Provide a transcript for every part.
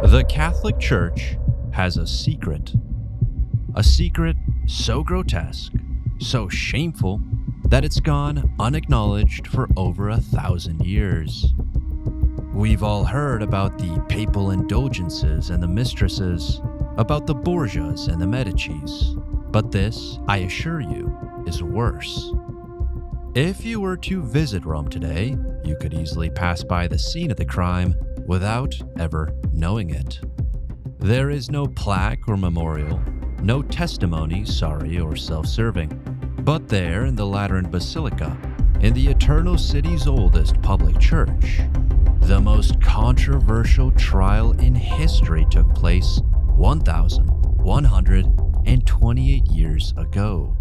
The Catholic Church has a secret so grotesque, so shameful, that it's gone unacknowledged for over 1,000 years. We've all heard about the papal indulgences and the mistresses, about the Borgias and the Medicis, but this, I assure you, is worse. If you were to visit Rome today, you could easily pass by the scene of the crime without ever knowing it. There is no plaque or memorial, no testimony, sorry or self-serving, but there in the Lateran Basilica, in the Eternal City's oldest public church, the most controversial trial in history took place 1,128 years ago.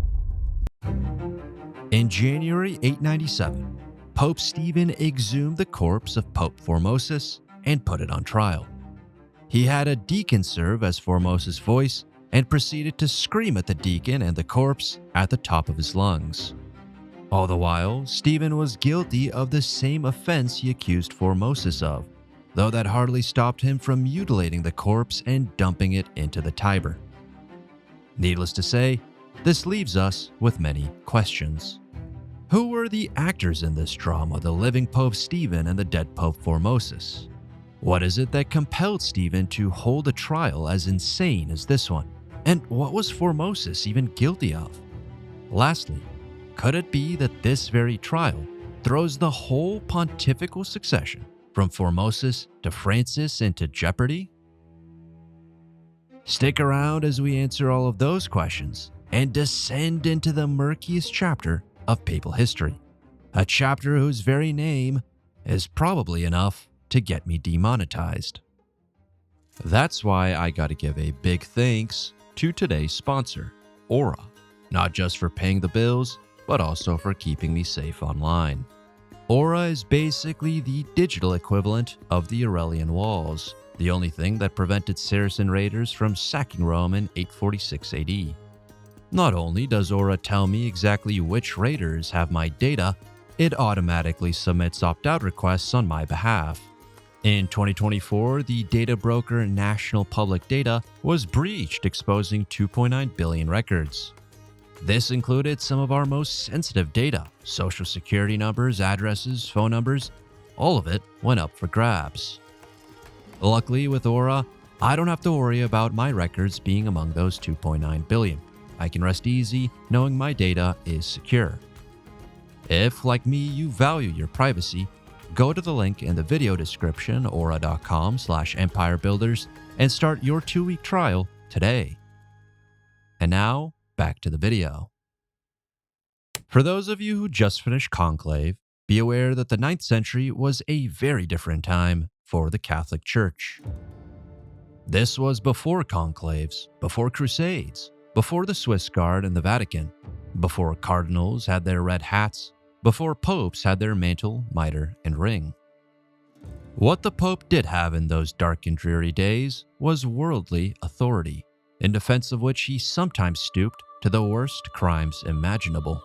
In January 897, Pope Stephen exhumed the corpse of Pope Formosus and put it on trial. He had a deacon serve as Formosus' voice and proceeded to scream at the deacon and the corpse at the top of his lungs. All the while, Stephen was guilty of the same offense he accused Formosus of, though that hardly stopped him from mutilating the corpse and dumping it into the Tiber. Needless to say, this leaves us with many questions. Who were the actors in this drama, the living Pope Stephen and the dead Pope Formosus? What is it that compelled Stephen to hold a trial as insane as this one? And what was Formosus even guilty of? Lastly, could it be that this very trial throws the whole pontifical succession from Formosus to Francis into jeopardy? Stick around as we answer all of those questions and descend into the murkiest chapter of papal history, a chapter whose very name is probably enough to get me demonetized. That's why I gotta give a big thanks to today's sponsor, Aura, not just for paying the bills, but also for keeping me safe online. Aura is basically the digital equivalent of the Aurelian Walls, the only thing that prevented Saracen raiders from sacking Rome in 846 AD. Not only does Aura tell me exactly which raiders have my data, it automatically submits opt-out requests on my behalf. In 2024, the data broker National Public Data was breached, exposing 2.9 billion records. This included some of our most sensitive data, social security numbers, addresses, phone numbers. All of it went up for grabs. Luckily, with Aura, I don't have to worry about my records being among those 2.9 billion. I can rest easy knowing my data is secure. If, like me, you value your privacy, go to the link in the video description, aura.com/empirebuilders, and start your 2-week trial today. And now, back to the video. For those of you who just finished Conclave, be aware that the 9th century was a very different time for the Catholic Church. This was before conclaves, before crusades, before the Swiss Guard and the Vatican, before cardinals had their red hats, before popes had their mantle, mitre, and ring. What the Pope did have in those dark and dreary days was worldly authority, in defense of which he sometimes stooped to the worst crimes imaginable.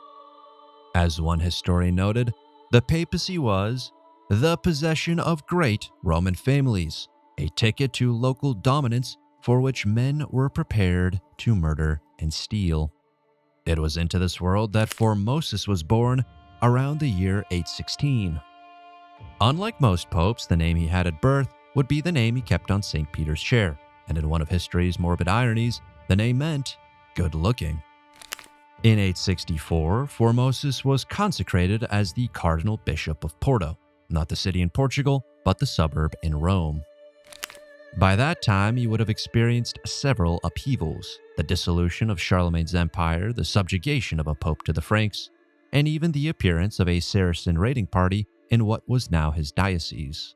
As one historian noted, the papacy was the possession of great Roman families, a ticket to local dominance for which men were prepared to murder and steal. It was into this world that Formosus was born around the year 816. Unlike most popes, the name he had at birth would be the name he kept on St. Peter's chair, and in one of history's morbid ironies, the name meant good looking. In 864, Formosus was consecrated as the Cardinal Bishop of Porto, not the city in Portugal, but the suburb in Rome. By that time, he would have experienced several upheavals: the dissolution of Charlemagne's empire, the subjugation of a pope to the Franks, and even the appearance of a Saracen raiding party in what was now his diocese.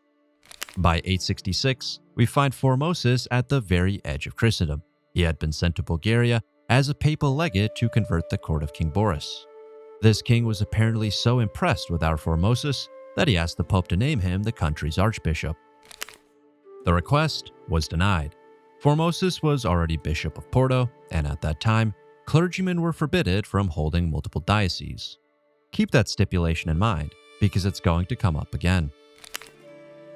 By 866, we find Formosus at the very edge of Christendom. He had been sent to Bulgaria as a papal legate to convert the court of King Boris. This king was apparently so impressed with our Formosus that he asked the Pope to name him the country's archbishop. The request was denied. Formosus was already Bishop of Porto, and at that time, clergymen were forbidden from holding multiple dioceses. Keep that stipulation in mind, because it's going to come up again.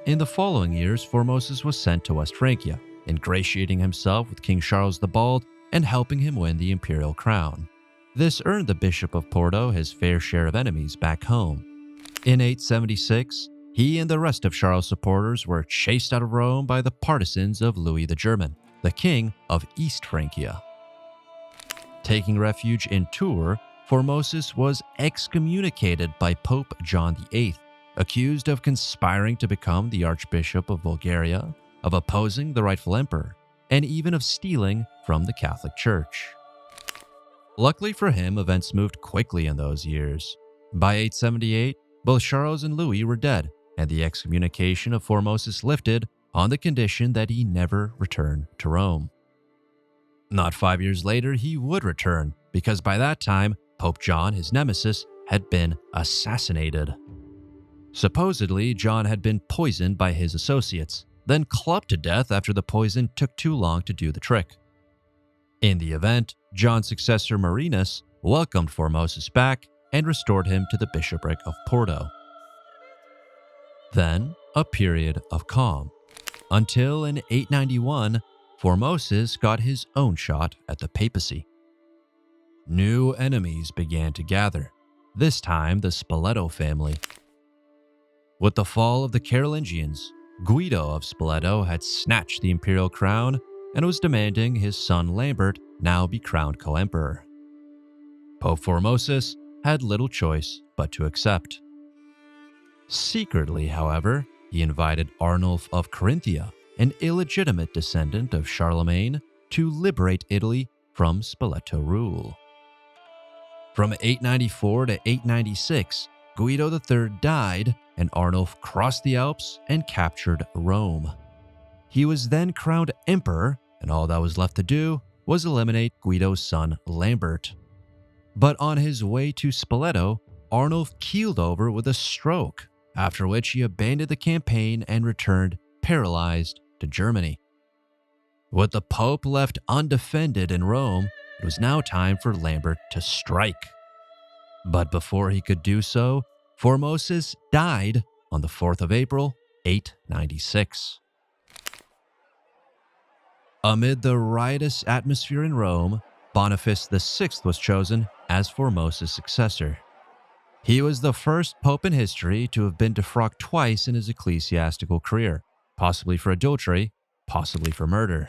In the following years, Formosus was sent to West Francia, ingratiating himself with King Charles the Bald and helping him win the imperial crown. This earned the Bishop of Porto his fair share of enemies back home. In 876, he and the rest of Charles' supporters were chased out of Rome by the partisans of Louis the German, the king of East Francia. Taking refuge in Tours, Formosus was excommunicated by Pope John VIII, accused of conspiring to become the Archbishop of Bulgaria, of opposing the rightful emperor, and even of stealing from the Catholic Church. Luckily for him, events moved quickly in those years. By 878, both Charles and Louis were dead, and the excommunication of Formosus lifted on the condition that he never return to Rome. Not 5 years later, he would return, because by that time, Pope John, his nemesis, had been assassinated. Supposedly, John had been poisoned by his associates, then clubbed to death after the poison took too long to do the trick. In the event, John's successor Marinus welcomed Formosus back and restored him to the bishopric of Porto. Then, a period of calm, until in 891, Formosus got his own shot at the papacy. New enemies began to gather, this time the Spoleto family. With the fall of the Carolingians, Guido of Spoleto had snatched the imperial crown and was demanding his son Lambert now be crowned co-emperor. Pope Formosus had little choice but to accept. Secretly, however, he invited Arnulf of Carinthia, an illegitimate descendant of Charlemagne, to liberate Italy from Spoleto rule. From 894 to 896, Guido III died, and Arnulf crossed the Alps and captured Rome. He was then crowned emperor, and all that was left to do was eliminate Guido's son Lambert. But on his way to Spoleto, Arnulf keeled over with a stroke, after which he abandoned the campaign and returned paralyzed to Germany. With the Pope left undefended in Rome, it was now time for Lambert to strike. But before he could do so, Formosus died on the 4th of April, 896. Amid the riotous atmosphere in Rome, Boniface VI was chosen as Formosus' successor. He was the first pope in history to have been defrocked twice in his ecclesiastical career, possibly for adultery, possibly for murder.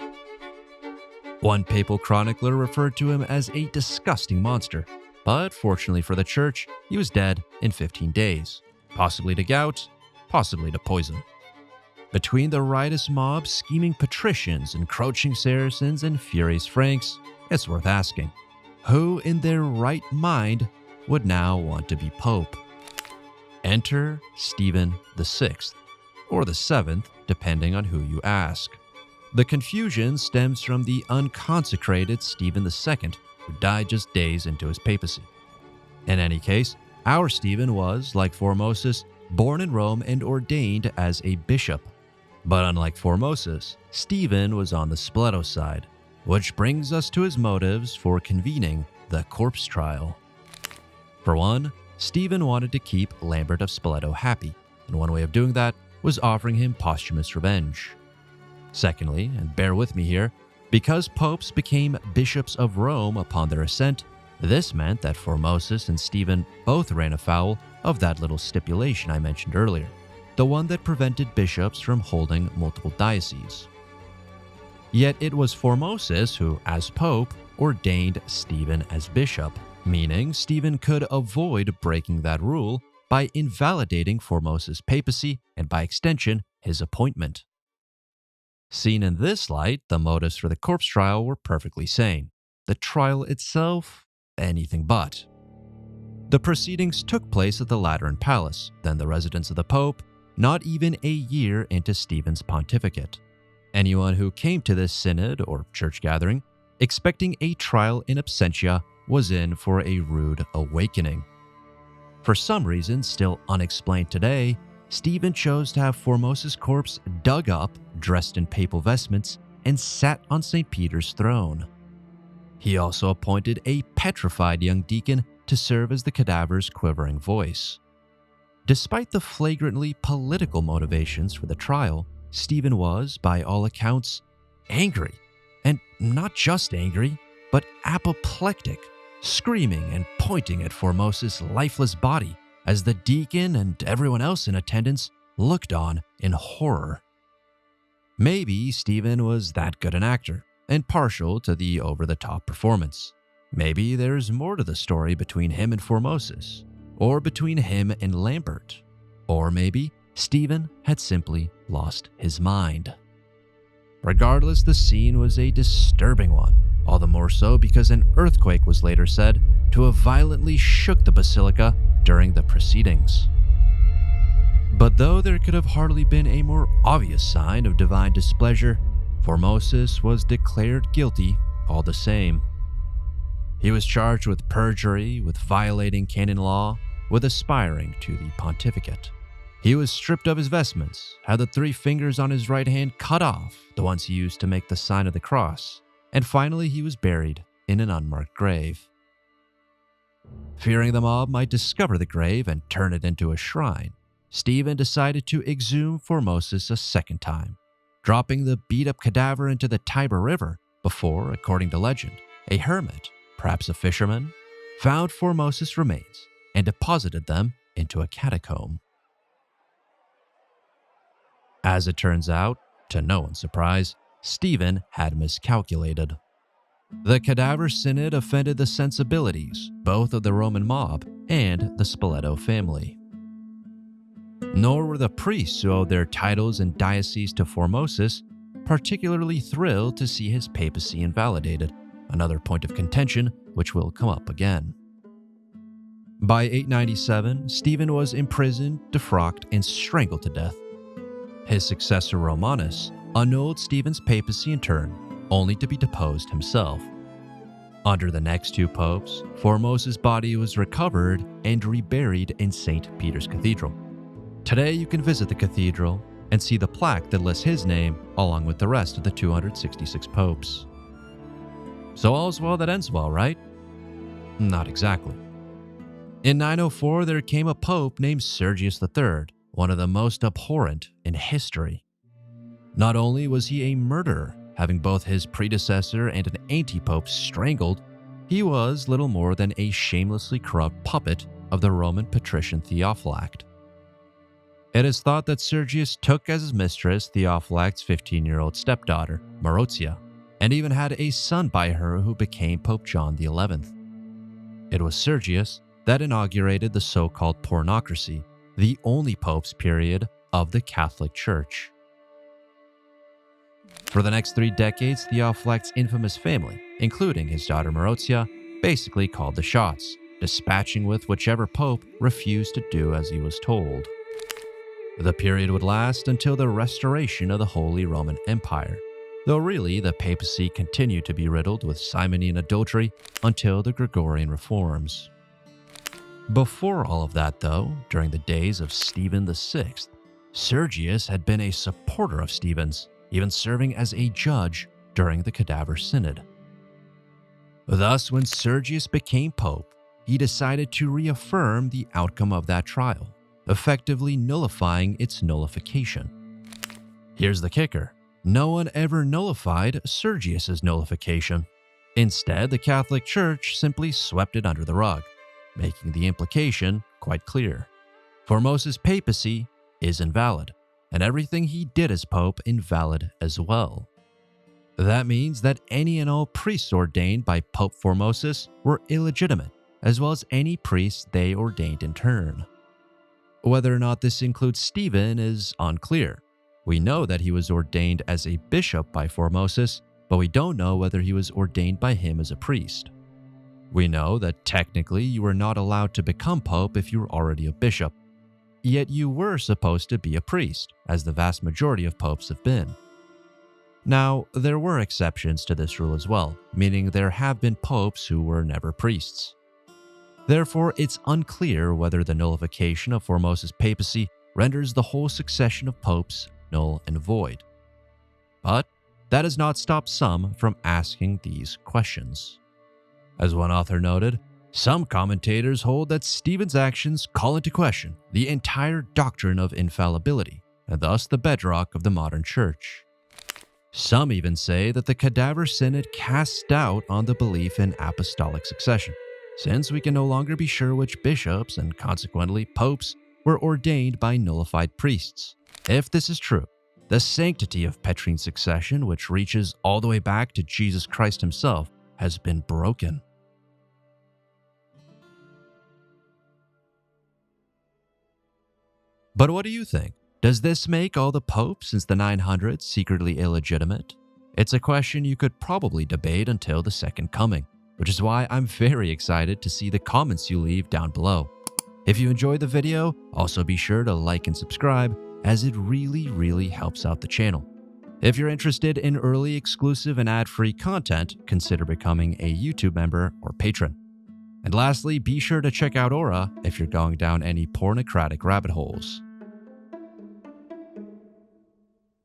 One papal chronicler referred to him as a disgusting monster, but fortunately for the church, he was dead in 15 days, possibly to gout, possibly to poison. Between the riotous mob, scheming patricians, encroaching Saracens, and furious Franks, it's worth asking, who in their right mind would now want to be pope? Enter Stephen VI, or the 7th, depending on who you ask. The confusion stems from the unconsecrated Stephen II, who died just days into his papacy. In any case, our Stephen was, like Formosus, born in Rome and ordained as a bishop. But unlike Formosus, Stephen was on the Spoleto side, which brings us to his motives for convening the corpse trial. For one, Stephen wanted to keep Lambert of Spoleto happy, and one way of doing that was offering him posthumous revenge. Secondly, and bear with me here, because popes became bishops of Rome upon their ascent, this meant that Formosus and Stephen both ran afoul of that little stipulation I mentioned earlier, the one that prevented bishops from holding multiple dioceses. Yet it was Formosus who, as pope, ordained Stephen as bishop, meaning Stephen could avoid breaking that rule by invalidating Formosus' papacy and, by extension, his appointment. Seen in this light, the motives for the corpse trial were perfectly sane. The trial itself, anything but. The proceedings took place at the Lateran Palace, then the residence of the Pope, not even a year into Stephen's pontificate. Anyone who came to this synod or church gathering expecting a trial in absentia was in for a rude awakening. For some reason still unexplained today, Stephen chose to have Formosus' corpse dug up, dressed in papal vestments, and sat on St. Peter's throne. He also appointed a petrified young deacon to serve as the cadaver's quivering voice. Despite the flagrantly political motivations for the trial, Stephen was, by all accounts, angry. And not just angry, but apoplectic, screaming and pointing at Formosus' lifeless body as the deacon and everyone else in attendance looked on in horror. Maybe Stephen was that good an actor and partial to the over-the-top performance. Maybe there's more to the story between him and Formosus, or between him and Lambert. Or maybe Stephen had simply lost his mind. Regardless, the scene was a disturbing one, all the more so because an earthquake was later said to have violently shook the basilica during the proceedings. But though there could have hardly been a more obvious sign of divine displeasure, Formosus was declared guilty all the same. He was charged with perjury, with violating canon law, with aspiring to the pontificate. He was stripped of his vestments, had the 3 fingers on his right hand cut off, the ones he used to make the sign of the cross, and finally he was buried in an unmarked grave. Fearing the mob might discover the grave and turn it into a shrine, Stephen decided to exhume Formosus a second time, dropping the beat-up cadaver into the Tiber River before, according to legend, a hermit, perhaps a fisherman, found Formosus' remains and deposited them into a catacomb. As it turns out, to no one's surprise, Stephen had miscalculated. The Cadaver Synod offended the sensibilities both of the Roman mob and the Spoleto family. Nor were the priests who owed their titles and dioceses to Formosus particularly thrilled to see his papacy invalidated, another point of contention which will come up again. By 897, Stephen was imprisoned, defrocked, and strangled to death. His successor Romanus annulled Stephen's papacy in turn, only to be deposed himself. Under the next 2 popes, Formosus' body was recovered and reburied in St. Peter's Cathedral. Today you can visit the cathedral and see the plaque that lists his name along with the rest of the 266 popes. So all's well that ends well, right? Not exactly. In 904, there came a pope named Sergius III, one of the most abhorrent in history. Not only was he a murderer, having both his predecessor and an anti-pope strangled, he was little more than a shamelessly corrupt puppet of the Roman patrician Theophylact. It is thought that Sergius took as his mistress Theophylact's 15-year-old stepdaughter, Marozia, and even had a son by her who became Pope John XI. It was Sergius that inaugurated the so-called Pornocracy, the only pope's period of the Catholic Church. For the next 3 decades, Theophylact's infamous family, including his daughter Marozia, basically called the shots, dispatching with whichever pope refused to do as he was told. The period would last until the restoration of the Holy Roman Empire, though really the papacy continued to be riddled with simony and adultery until the Gregorian reforms. Before all of that, though, during the days of Stephen VI, Sergius had been a supporter of Stephen's, even serving as a judge during the Cadaver Synod. Thus, when Sergius became pope, he decided to reaffirm the outcome of that trial, effectively nullifying its nullification. Here's the kicker. No one ever nullified Sergius's nullification. Instead, the Catholic Church simply swept it under the rug, making the implication quite clear. Formosus' papacy is invalid, and everything he did as pope invalid as well. That means that any and all priests ordained by Pope Formosus were illegitimate, as well as any priests they ordained in turn. Whether or not this includes Stephen is unclear. We know that he was ordained as a bishop by Formosus, but we don't know whether he was ordained by him as a priest. We know that technically you were not allowed to become pope if you were already a bishop, yet you were supposed to be a priest, as the vast majority of popes have been. Now, there were exceptions to this rule as well, meaning there have been popes who were never priests. Therefore, it's unclear whether the nullification of Formosus' papacy renders the whole succession of popes null and void. But that does not stop some from asking these questions. As one author noted, Some commentators hold that Stephen's actions call into question the entire doctrine of infallibility, and thus the bedrock of the modern church. Some even say that the Cadaver Synod casts doubt on the belief in apostolic succession, since we can no longer be sure which bishops, and consequently popes, were ordained by nullified priests. If this is true, the sanctity of Petrine succession, which reaches all the way back to Jesus Christ himself, has been broken. But what do you think? Does this make all the popes since the 900s secretly illegitimate? It's a question you could probably debate until the Second Coming, which is why I'm very excited to see the comments you leave down below. If you enjoyed the video, also be sure to like and subscribe, as it really helps out the channel. If you're interested in early, exclusive, and ad-free content, consider becoming a YouTube member or patron. And lastly, be sure to check out Aura if you're going down any pornocratic rabbit holes.